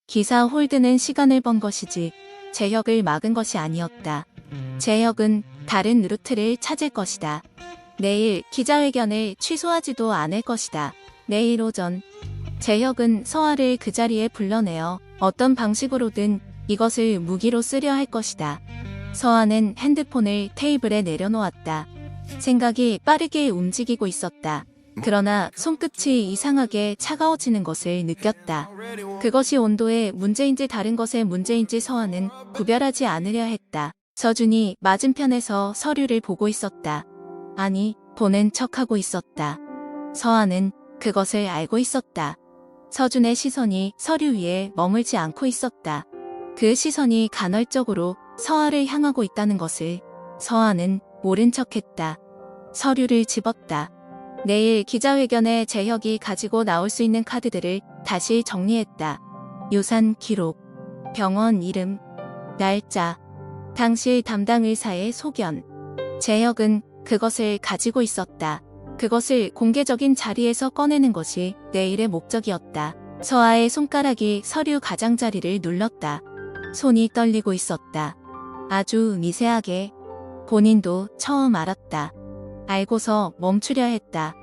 기사 홀드는 시간을 번 것이지 재혁을 막은 것이 아니었다. 재혁은 다른 루트를 찾을 것이다. 내일 기자회견을 취소하지도 않을 것이다. 내일 오전 재혁은 서아를 그 자리에 불러내어 어떤 방식으로든 이것을 무기로 쓰려 할 것이다. 서아는 핸드폰을 테이블에 내려놓았다. 생각이 빠르게 움직이고 있었다. 그러나 손끝이 이상하게 차가워지는 것을 느꼈다. 그것이 온도의 문제인지 다른 것의 문제인지 서아는 구별하지 않으려 했다. 서준이 맞은편에서 서류를 보고 있었다. 아니, 보는 척하고 있었다. 서아는 그것을 알고 있었다. 서준의 시선이 서류 위에 머물지 않고 있었다. 그 시선이 간헐적으로 서아를 향하고 있다는 것을 서아는 모른 척했다. 서류를 집었다. 내일 기자회견에 재혁이 가지고 나올 수 있는 카드들을 다시 정리했다. 유산 기록, 병원 이름, 날짜, 당시 담당 의사의 소견. 재혁은 그것을 가지고 있었다. 그것을 공개적인 자리에서 꺼내는 것이 내일의 목적이었다. 서아의 손가락이 서류 가장자리를 눌렀다. 손이 떨리고 있었다. 아주 미세하게. 본인도 처음 알았다. 알고서 멈추려 했다.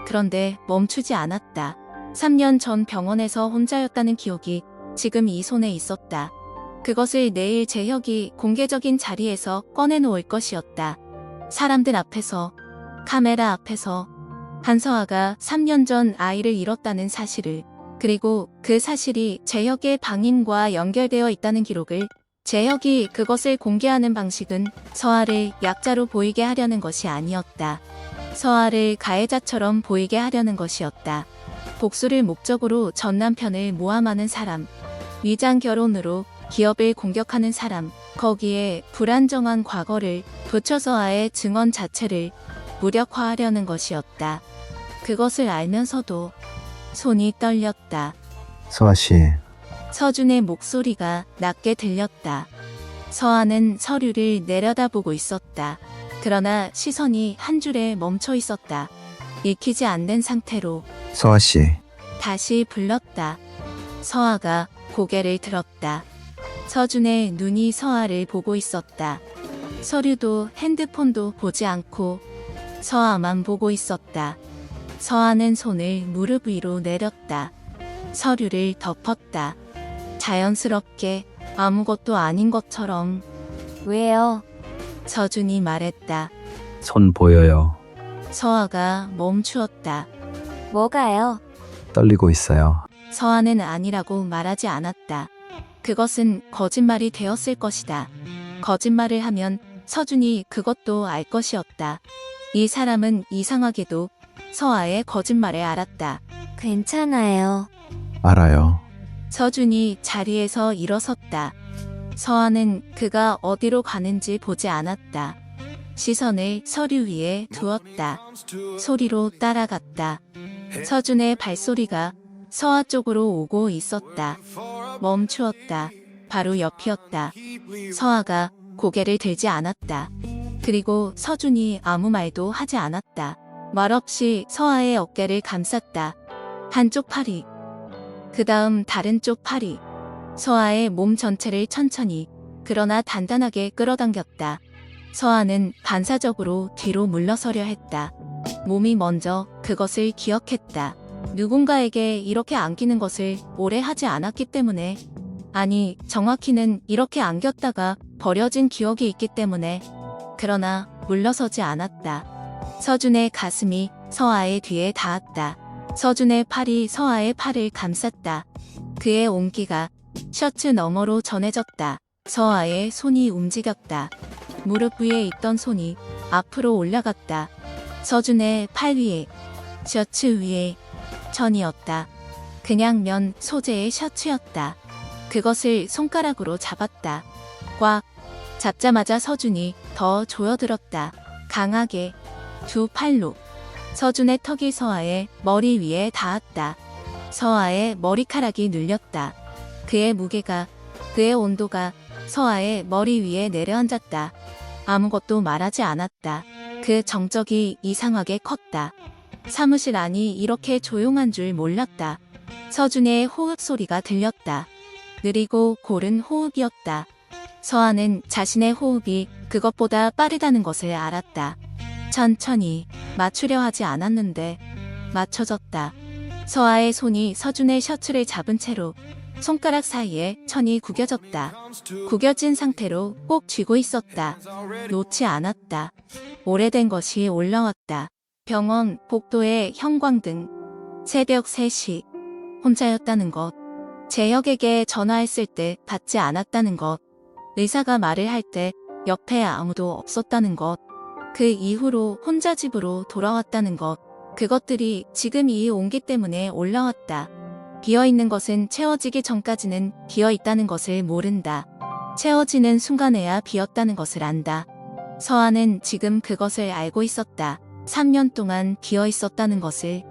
그런데 멈추지 않았다. 3년 전 병원에서 혼자였다는 기억이 지금 이 손에 있었다. 그것을 내일 재혁이 공개적인 자리에서 꺼내놓을 것이었다. 사람들 앞에서, 카메라 앞에서 한서아가 3년 전 아이를 잃었다는 사실을, 그리고 그 사실이 재혁의 방인과 연결되어 있다는 기록을, 재혁이 그것을 공개하는 방식은 서아를 약자로 보이게 하려는 것이 아니었다. 서아를 가해자처럼 보이게 하려는 것이었다. 복수를 목적으로 전 남편을 모함하는 사람, 위장 결혼으로 기업을 공격하는 사람, 거기에 불안정한 과거를 붙여서 아예 증언 자체를 무력화하려는 것이었다. 그것을 알면서도 손이 떨렸다. 서아 씨, 서준의 목소리가 낮게 들렸다. 서아는 서류를 내려다보고 있었다. 그러나 시선이 한 줄에 멈춰 있었다. 읽히지 않는 상태로 서아 씨, 다시 불렀다. 서아가 고개를 들었다. 서준의 눈이 서아를 보고 있었다. 서류도 핸드폰도 보지 않고 서아만 보고 있었다. 서아는 손을 무릎 위로 내렸다. 서류를 덮었다. 자연스럽게 아무것도 아닌 것처럼. 왜요? 서준이 말했다. 손 보여요. 서아가 멈추었다. 뭐가요? 떨리고 있어요. 서아는 아니라고 말하지 않았다. 그것은 거짓말이 되었을 것이다. 거짓말을 하면 서준이 그것도 알 것이었다. 이 사람은 이상하게도 서아의 거짓말을 알았다. 괜찮아요. 알아요. 서준이 자리에서 일어섰다. 서아는 그가 어디로 가는지 보지 않았다. 시선을 서류 위에 두었다. 소리로 따라갔다. 서준의 발소리가 서아 쪽으로 오고 있었다. 멈추었다. 바로 옆이었다. 서아가 고개를 들지 않았다. 그리고 서준이 아무 말도 하지 않았다. 말없이 서아의 어깨를 감쌌다. 한쪽 팔이. 그 다음 다른 쪽 팔이. 서아의 몸 전체를 천천히 그러나 단단하게 끌어당겼다. 서아는 반사적으로 뒤로 물러서려 했다. 몸이 먼저 그것을 기억했다. 누군가에게 이렇게 안기는 것을 오래 하지 않았기 때문에, 아니 정확히는 이렇게 안겼다가 버려진 기억이 있기 때문에. 그러나 물러서지 않았다. 서준의 가슴이 서아의 뒤에 닿았다. 서준의 팔이 서아의 팔을 감쌌다. 그의 온기가 셔츠 너머로 전해졌다. 서아의 손이 움직였다. 무릎 위에 있던 손이 앞으로 올라갔다. 서준의 팔 위에, 셔츠 위에, 천이었다. 그냥 면 소재의 셔츠였다. 그것을 손가락으로 잡았다. 꽉 잡자마자 서준이 더 조여들었다. 강하게 두 팔로. 서준의 턱이 서아의 머리 위에 닿았다. 서아의 머리카락이 눌렸다. 그의 무게가, 그의 온도가 서아의 머리 위에 내려앉았다. 아무것도 말하지 않았다. 그 정적이 이상하게 컸다. 사무실 안이 이렇게 조용한 줄 몰랐다. 서준의 호흡 소리가 들렸다. 느리고 고른 호흡이었다. 서아는 자신의 호흡이 그것보다 빠르다는 것을 알았다. 천천히 맞추려 하지 않았는데 맞춰졌다. 서아의 손이 서준의 셔츠를 잡은 채로 손가락 사이에 천이 구겨졌다. 구겨진 상태로 꼭 쥐고 있었다. 놓지 않았다. 오래된 것이 올라왔다. 병원, 복도의 형광등. 새벽 3시. 혼자였다는 것. 재혁에게 전화했을 때 받지 않았다는 것. 의사가 말을 할 때 옆에 아무도 없었다는 것. 그 이후로 혼자 집으로 돌아왔다는 것. 그것들이 지금 이 온기 때문에 올라왔다. 비어있는 것은 채워지기 전까지는 비어있다는 것을 모른다. 채워지는 순간에야 비었다는 것을 안다. 서아는 지금 그것을 알고 있었다. 3년 동안 비어있었다는 것을.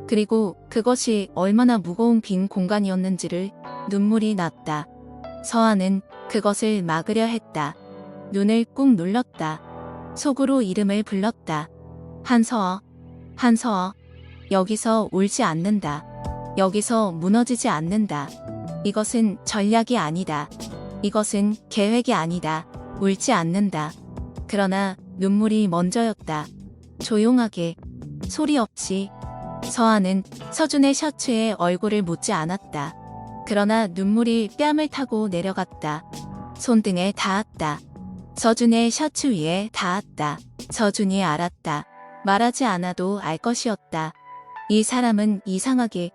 그리고 그것이 얼마나 무거운 빈 공간이었는지를. 눈물이 났다. 서아는 그것을 막으려 했다. 눈을 꾹 눌렀다. 속으로 이름을 불렀다. 한서아, 한서아. 여기서 울지 않는다. 여기서 무너지지 않는다. 이것은 전략이 아니다. 이것은 계획이 아니다. 울지 않는다. 그러나 눈물이 먼저였다. 조용하게, 소리 없이. 서아는 서준의 셔츠에 얼굴을 묻지 않았다. 그러나 눈물이 뺨을 타고 내려갔다. 손등에 닿았다. 서준의 셔츠 위에 닿았다. 서준이 알았다. 말하지 않아도 알 것이었다. 이 사람은 이상하게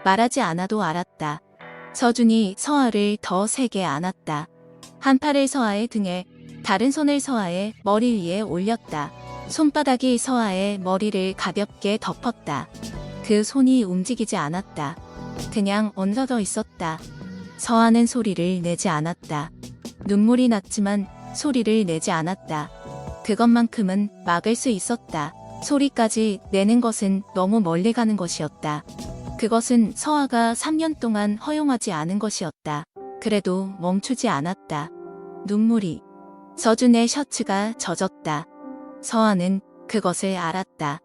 말하지 않아도 알았다. 서준이 서아를 더 세게 안았다. 한 팔을 서아의 등에, 다른 손을 서아의 머리 위에 올렸다. 손바닥이 서아의 머리를 가볍게 덮었다. 그 손이 움직이지 않았다. 그냥 얹어져 있었다. 서아는 소리를 내지 않았다. 눈물이 났지만 소리를 내지 않았다. 그것만큼은 막을 수 있었다. 소리까지 내는 것은 너무 멀리 가는 것이었다. 그것은 서아가 3년 동안 허용하지 않은 것이었다. 그래도 멈추지 않았다. 눈물이. 서준의 셔츠가 젖었다. 서아는 그것을 알았다.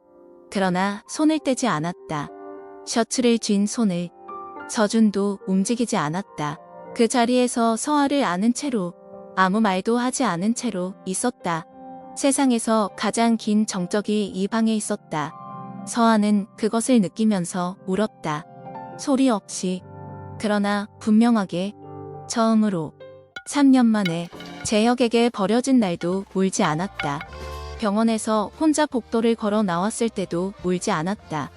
그러나 손을 떼지 않았다. 셔츠를 쥔 손을. 서준도 움직이지 않았다. 그 자리에서 서아를 아는 채로, 아무 말도 하지 않은 채로 있었다. 세상에서 가장 긴 정적이 이 방에 있었다. 서아는 그것을 느끼면서 울었다. 소리 없이. 그러나 분명하게. 처음으로. 3년 만에 재혁에게 버려진 날도 울지 않았다. 병원에서 혼자 복도를 걸어 나왔을 때도 울지 않았다.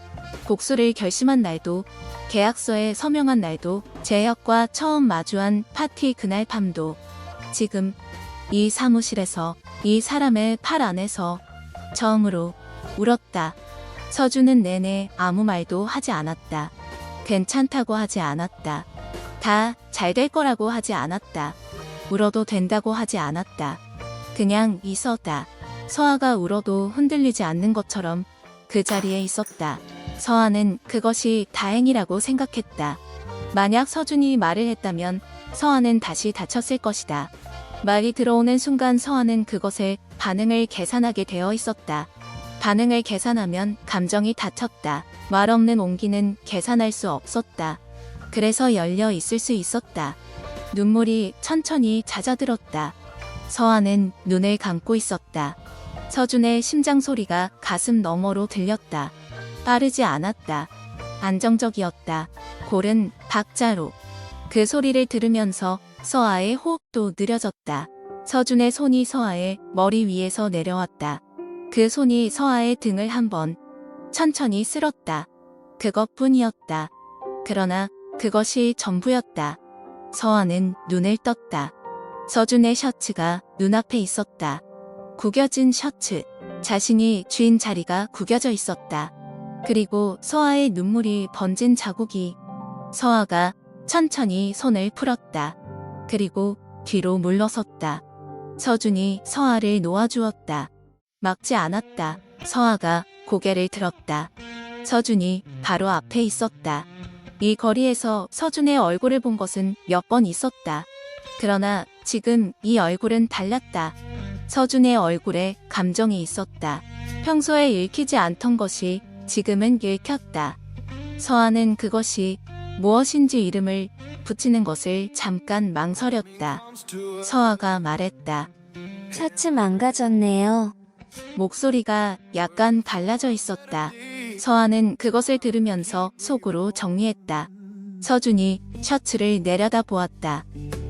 복수를 결심한 날도, 계약서에 서명한 날도, 재혁과 처음 마주한 파티 그날 밤도, 지금 이 사무실에서, 이 사람의 팔 안에서 처음으로 울었다. 서준은 내내 아무 말도 하지 않았다. 괜찮다고 하지 않았다. 다 잘 될 거라고 하지 않았다. 울어도 된다고 하지 않았다. 그냥 있었다. 서아가 울어도 흔들리지 않는 것처럼 그 자리에 있었다. 서아는 그것이 다행이라고 생각했다. 만약 서준이 말을 했다면 서아는 다시 다쳤을 것이다. 말이 들어오는 순간 서아는 그것에 반응을 계산하게 되어 있었다. 반응을 계산하면 감정이 다쳤다. 말 없는 온기는 계산할 수 없었다. 그래서 열려 있을 수 있었다. 눈물이 천천히 잦아들었다. 서아는 눈을 감고 있었다. 서준의 심장 소리가 가슴 너머로 들렸다. 빠르지 않았다. 안정적이었다. 고른 박자로. 그 소리를 들으면서 서아의 호흡도 느려졌다. 서준의 손이 서아의 머리 위에서 내려왔다. 그 손이 서아의 등을 한번 천천히 쓸었다. 그것뿐이었다. 그러나 그것이 전부였다. 서아는 눈을 떴다. 서준의 셔츠가 눈앞에 있었다. 구겨진 셔츠. 자신이 쥔 자리가 구겨져 있었다. 그리고 서아의 눈물이 번진 자국이. 서아가 천천히 손을 풀었다. 그리고 뒤로 물러섰다. 서준이 서아를 놓아주었다. 막지 않았다. 서아가 고개를 들었다. 서준이 바로 앞에 있었다. 이 거리에서 서준의 얼굴을 본 것은 몇 번 있었다. 그러나 지금 이 얼굴은 달랐다. 서준의 얼굴에 감정이 있었다. 평소에 읽히지 않던 것이 지금은 읽혔다. 서아는 그것이 무엇인지 이름을 붙이는 것을 잠깐 망설였다. 서아가 말했다. 셔츠 망가졌네요. 목소리가 약간 갈라져 있었다. 서아는 그것을 들으면서 속으로 정리했다. 서준이 셔츠를 내려다 보았다.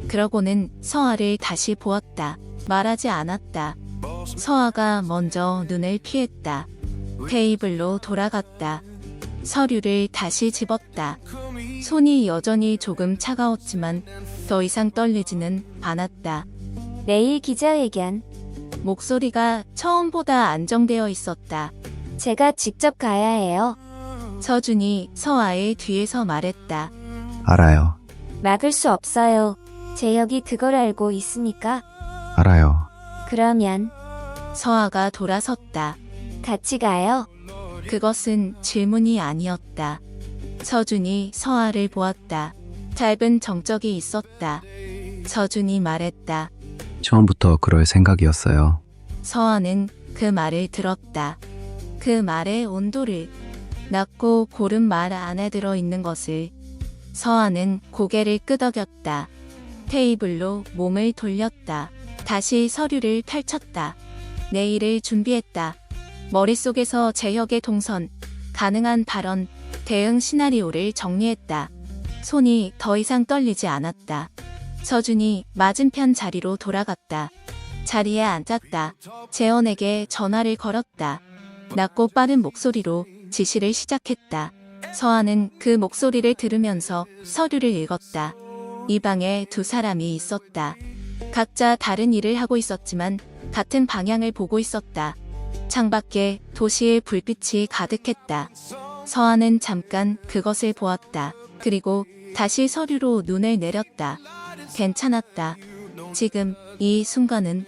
그러고는 서아를 다시 보았다. 말하지 않았다. 서아가 먼저 눈을 피했다. 테이블로 돌아갔다. 서류를 다시 집었다. 손이 여전히 조금 차가웠지만 더 이상 떨리지는 않았다. 내일 기자회견. 목소리가 처음보다 안정되어 있었다. 제가 직접 가야 해요. 서준이 서아의 뒤에서 말했다. 알아요. 막을 수 없어요. 재혁이 그걸 알고 있으니까. 알아요. 그러면 서아가 돌아섰다. 같이 가요. 그것은 질문이 아니었다. 서준이 서아를 보았다. 짧은 정적이 있었다. 서준이 말했다. 처음부터 그럴 생각이었어요. 서아는 그 말을 들었다. 그 말의 온도를, 낮고 고른 말 안에 들어있는 것을. 서아는 고개를 끄덕였다. 테이블로 몸을 돌렸다. 다시 서류를 펼쳤다. 내일을 준비했다. 머릿속에서 재혁의 동선, 가능한 발언, 대응 시나리오를 정리했다. 손이 더 이상 떨리지 않았다. 서준이 맞은편 자리로 돌아갔다. 자리에 앉았다. 재원에게 전화를 걸었다. 낮고 빠른 목소리로 지시를 시작했다. 서아는 그 목소리를 들으면서 서류를 읽었다. 이 방에 두 사람이 있었다. 각자 다른 일을 하고 있었지만 같은 방향을 보고 있었다. 창밖에 도시의 불빛이 가득했다. 서아는 잠깐 그것을 보았다. 그리고 다시 서류로 눈을 내렸다. 괜찮았다. 지금 이 순간은,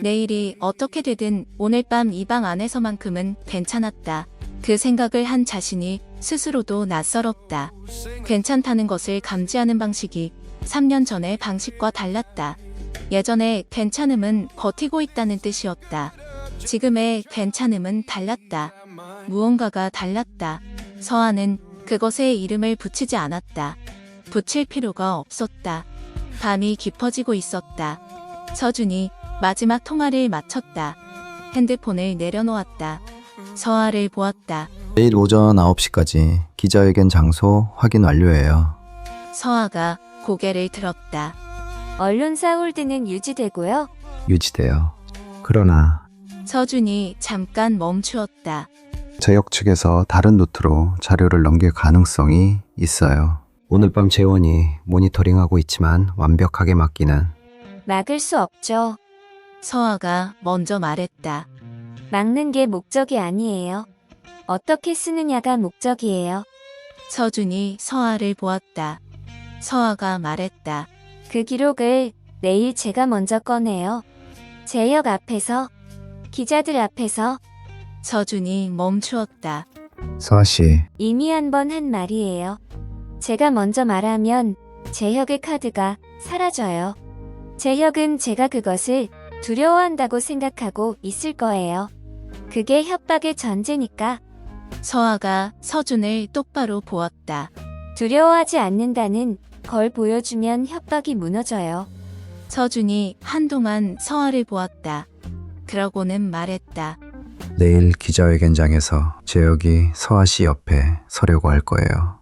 내일이 어떻게 되든 오늘 밤 이 방 안에서만큼은 괜찮았다. 그 생각을 한 자신이 스스로도 낯설었다. 괜찮다는 것을 감지하는 방식이 3년 전의 방식과 달랐다. 예전에 괜찮음은 버티고 있다는 뜻이었다. 지금의 괜찮음은 달랐다. 무언가가 달랐다. 서아는 그것에 이름을 붙이지 않았다. 붙일 필요가 없었다. 밤이 깊어지고 있었다. 서준이 마지막 통화를 마쳤다. 핸드폰을 내려놓았다. 서아를 보았다. 내일 오전 9시까지 기자회견 장소 확인 완료예요. 서아가 고개를 들었다. 언론사 홀드는 유지되고요. 유지돼요. 그러나 서준이 잠깐 멈추었다. 재혁 측에서 다른 루트로 자료를 넘길 가능성이 있어요. 오늘 밤 재원이 모니터링하고 있지만 완벽하게 막기는. 막을 수 없죠. 서아가 먼저 말했다. 막는 게 목적이 아니에요. 어떻게 쓰느냐가 목적이에요. 서준이 서아를 보았다. 서아가 말했다. 그 기록을 내일 제가 먼저 꺼내요. 재혁 앞에서, 기자들 앞에서. 서준이 멈추었다. 서아 씨, 이미 한 번 한 말이에요. 제가 먼저 말하면 재혁의 카드가 사라져요. 재혁은 제가 그것을 두려워한다고 생각하고 있을 거예요. 그게 협박의 전제니까. 서아가 서준을 똑바로 보았다. 두려워하지 않는다는 걸 보여주면 협박이 무너져요. 서준이 한동안 서아를 보았다. 그러고는 말했다. 내일 기자회견장에서 재혁이 서아 씨 옆에 서려고 할 거예요.